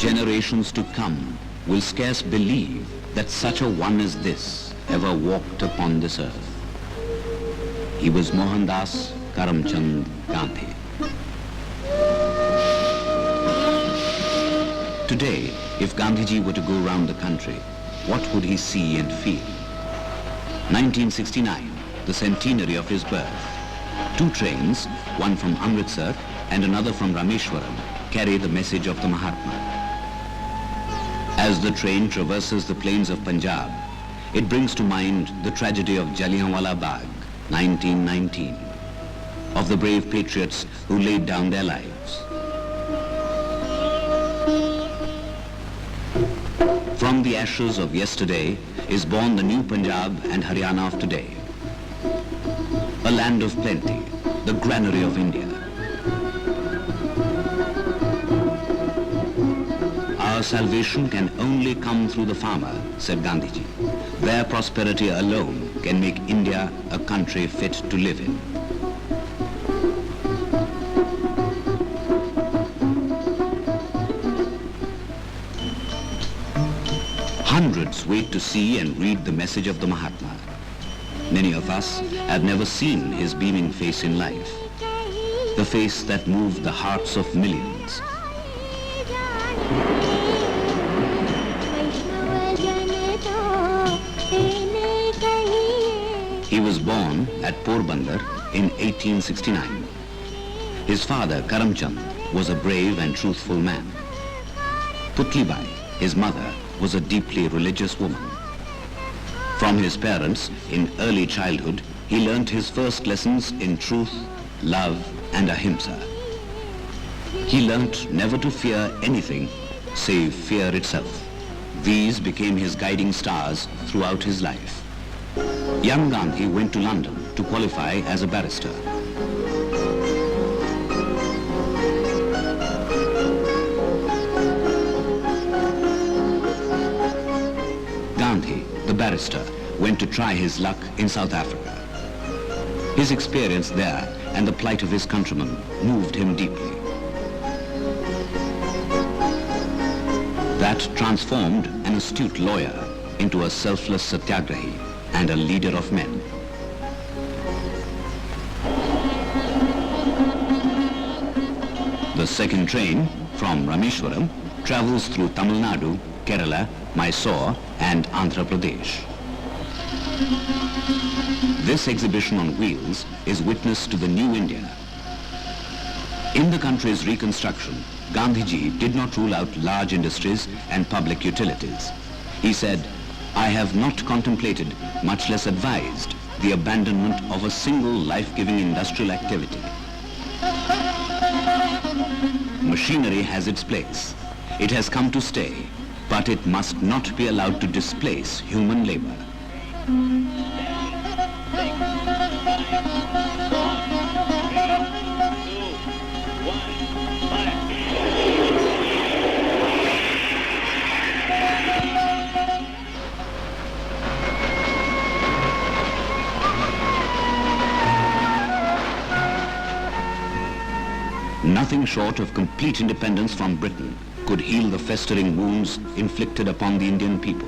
Generations to come will scarce believe that such a one as this ever walked upon this earth. He was Mohandas Karamchand Gandhi. Today, if Gandhiji were to go round the country, what would he see and feel? 1969, the centenary of his birth. 2 trains, one from Amritsar and another from Rameshwaram, carry the message of the Mahatma. As the train traverses the plains of Punjab, it brings to mind the tragedy of Jallianwala Bagh, 1919, of the brave patriots who laid down their lives. From the ashes of yesterday is born the new Punjab and Haryana of today. A land of plenty, the granary of India. Our salvation can only come through the farmer, said Gandhiji. Their prosperity alone can make India a country fit to live in. Hundreds wait to see and read the message of the Mahatma. Many of us have never seen his beaming face in life, the face that moved the hearts of millions. He was born at Porbandar in 1869. His father, Karamchand, was a brave and truthful man. Putlibai, his mother, was a deeply religious woman. From his parents, in early childhood, he learnt his first lessons in truth, love, and ahimsa. He learnt never to fear anything save fear itself. These became his guiding stars throughout his life. Young Gandhi went to London to qualify as a barrister. Gandhi, the barrister, went to try his luck in South Africa. His experience there and the plight of his countrymen moved him deeply. That transformed an astute lawyer into a selfless satyagrahi and a leader of men. The second train from Rameshwaram travels through Tamil Nadu, Kerala, Mysore and Andhra Pradesh. This exhibition on wheels is witness to the new India. In the country's reconstruction, Gandhiji did not rule out large industries and public utilities. He said, "I have not contemplated, much less advised, the abandonment of a single life-giving industrial activity. Machinery has its place. It has come to stay, but it must not be allowed to displace human labor." Nothing short of complete independence from Britain could heal the festering wounds inflicted upon the Indian people.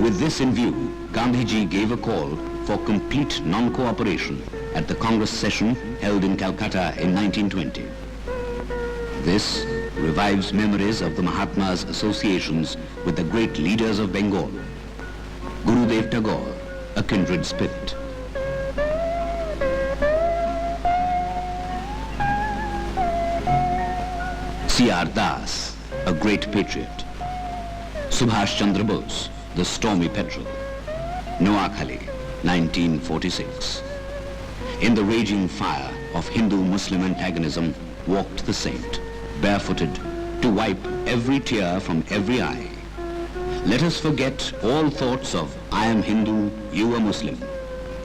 With this in view, Gandhiji gave a call for complete non-cooperation at the Congress session held in Calcutta in 1920. This revives memories of the Mahatma's associations with the great leaders of Bengal. Gurudev Tagore, a kindred spirit. C.R. Das, a great patriot. Subhash Chandra Bose, the stormy petrel. Noakhali, 1946. In the raging fire of Hindu-Muslim antagonism walked the saint, barefooted, to wipe every tear from every eye. Let us forget all thoughts of I am Hindu, you are Muslim.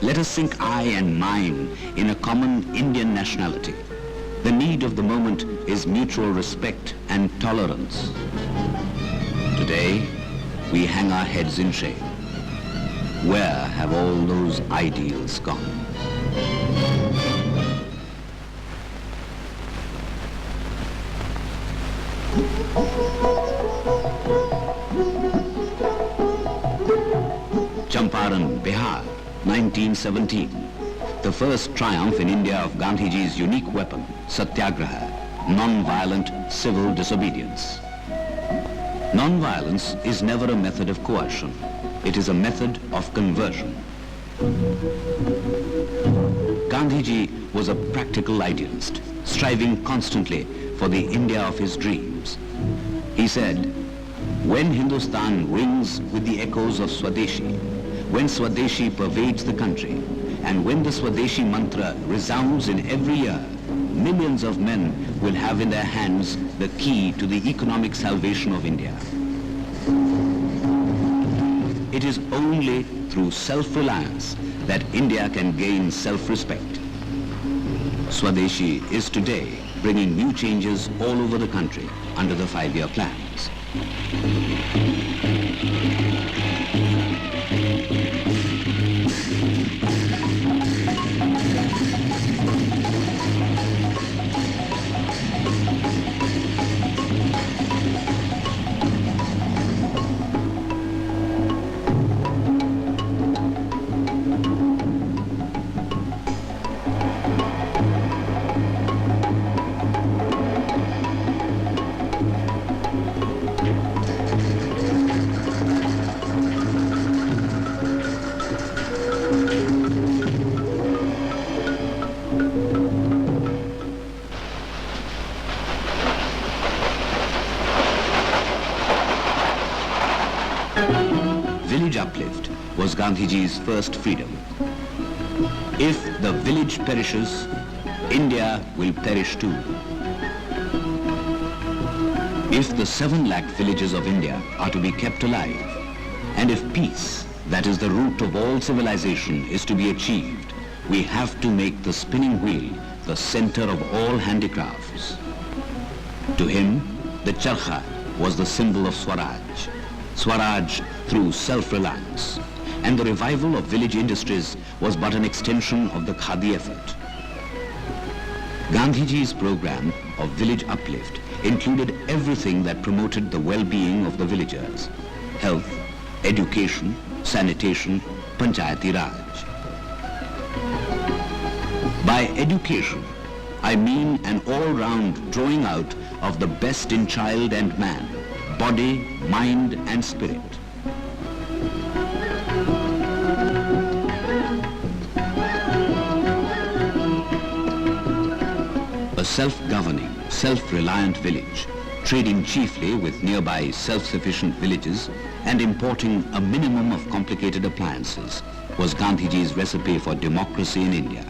Let us sink I and mine in a common Indian nationality. The need of the moment is mutual respect and tolerance. Today, we hang our heads in shame. Where have all those ideals gone? Champaran, Bihar, 1917. The first triumph in India of Gandhiji's unique weapon, Satyagraha, non-violent civil disobedience. Non-violence is never a method of coercion. It is a method of conversion. Gandhiji was a practical idealist, striving constantly for the India of his dreams. He said, "When Hindustan rings with the echoes of Swadeshi, when Swadeshi pervades the country, and when the Swadeshi mantra resounds in every year, millions of men will have in their hands the key to the economic salvation of India." It is only through self-reliance that India can gain self-respect. Swadeshi is today bringing new changes all over the country under the 5-year plans. Village uplift was Gandhiji's first freedom. If the village perishes, India will perish too. If the 7 lakh villages of India are to be kept alive, and if peace, that is the root of all civilization, is to be achieved, we have to make the spinning wheel the center of all handicrafts. To him, the charkha was the symbol of Swaraj. Swaraj through self-reliance. And the revival of village industries was but an extension of the Khadi effort. Gandhiji's program of village uplift included everything that promoted the well-being of the villagers: health, education, sanitation, Panchayati Raj. By education, I mean an all-round drawing out of the best in child and man, body, mind and spirit. A self-governing, self-reliant village, trading chiefly with nearby self-sufficient villages and importing a minimum of complicated appliances, was Gandhiji's recipe for democracy in India.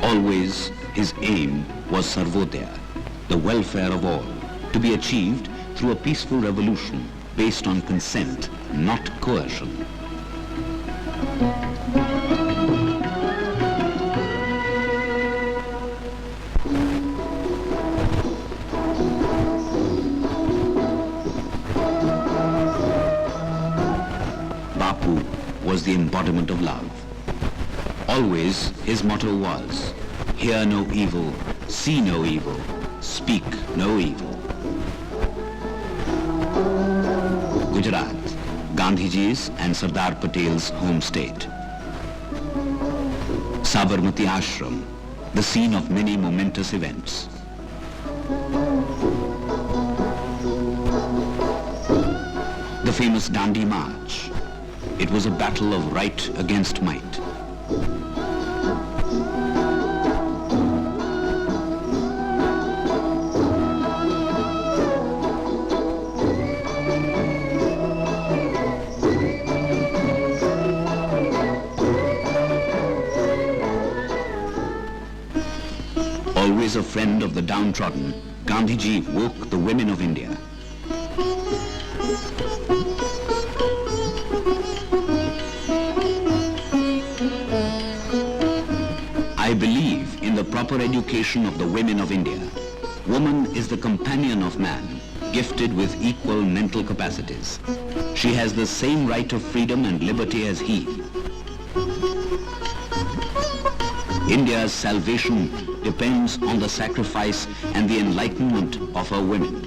Always his aim was Sarvodaya, the welfare of all, to be achieved through a peaceful revolution based on consent, not coercion. Bapu was the embodiment of love. Always his motto was, "Hear no evil, see no evil, speak no evil." Gujarat, Gandhiji's and Sardar Patel's home state. Sabarmati Ashram, the scene of many momentous events. The famous Dandi March. It was a battle of right against might. Always a friend of the downtrodden, Gandhiji woke the women of India. I believe in the proper education of the women of India. Woman is the companion of man, gifted with equal mental capacities. She has the same right of freedom and liberty as he. India's salvation depends on the sacrifice and the enlightenment of her women.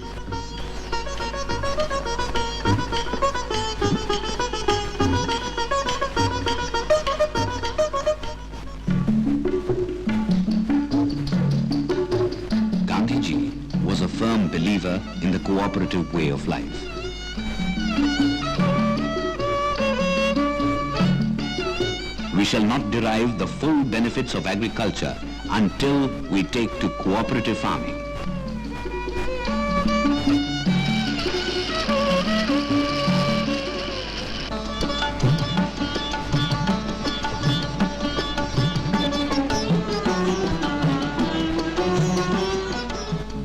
Gandhiji was a firm believer in the cooperative way of life. We shall not derive the full benefits of agriculture until we take to cooperative farming.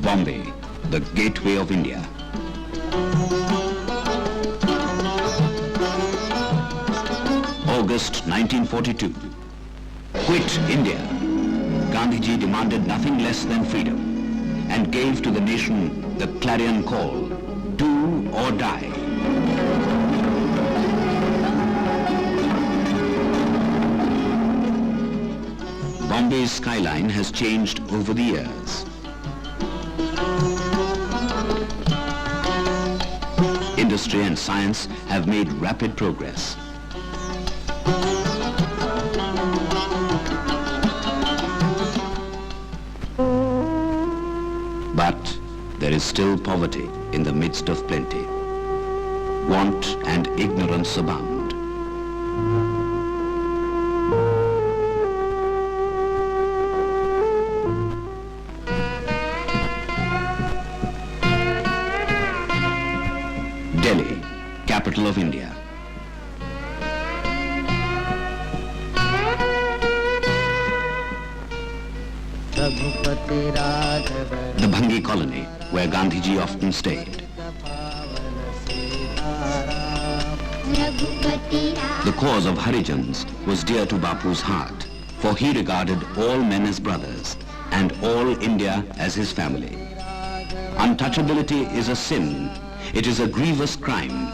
Bombay, the gateway of India. August 1942. Quit India. Gandhiji demanded nothing less than freedom and gave to the nation the clarion call, do or die. Bombay's skyline has changed over the years. Industry and science have made rapid progress. But there is still poverty in the midst of plenty. Want and ignorance abound. Delhi, capital of India. The Bhangi colony, where Gandhiji often stayed. The cause of Harijans was dear to Bapu's heart, for he regarded all men as brothers and all India as his family. Untouchability is a sin. It is a grievous crime.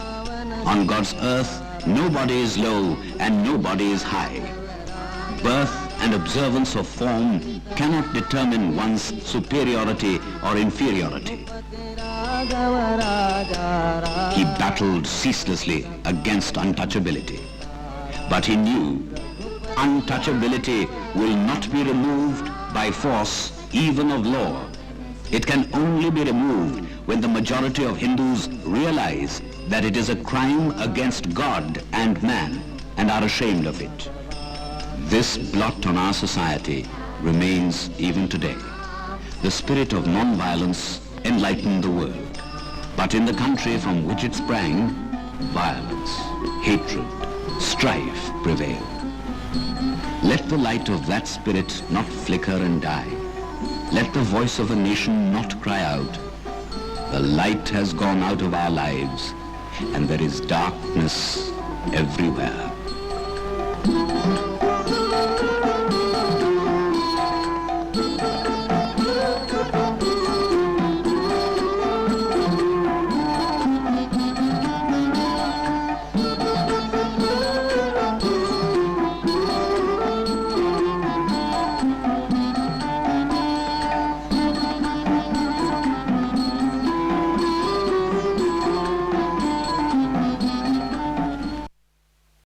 On God's earth, nobody is low and nobody is high. Birth and observance of form cannot determine one's superiority or inferiority. He battled ceaselessly against untouchability. But he knew untouchability will not be removed by force, even of law. It can only be removed when the majority of Hindus realize that it is a crime against God and man and are ashamed of it. This blot on our society remains even today. The spirit of non-violence enlightened the world. But in the country from which it sprang, violence, hatred, strife prevailed. Let the light of that spirit not flicker and die. Let the voice of a nation not cry out. The light has gone out of our lives, and there is darkness everywhere.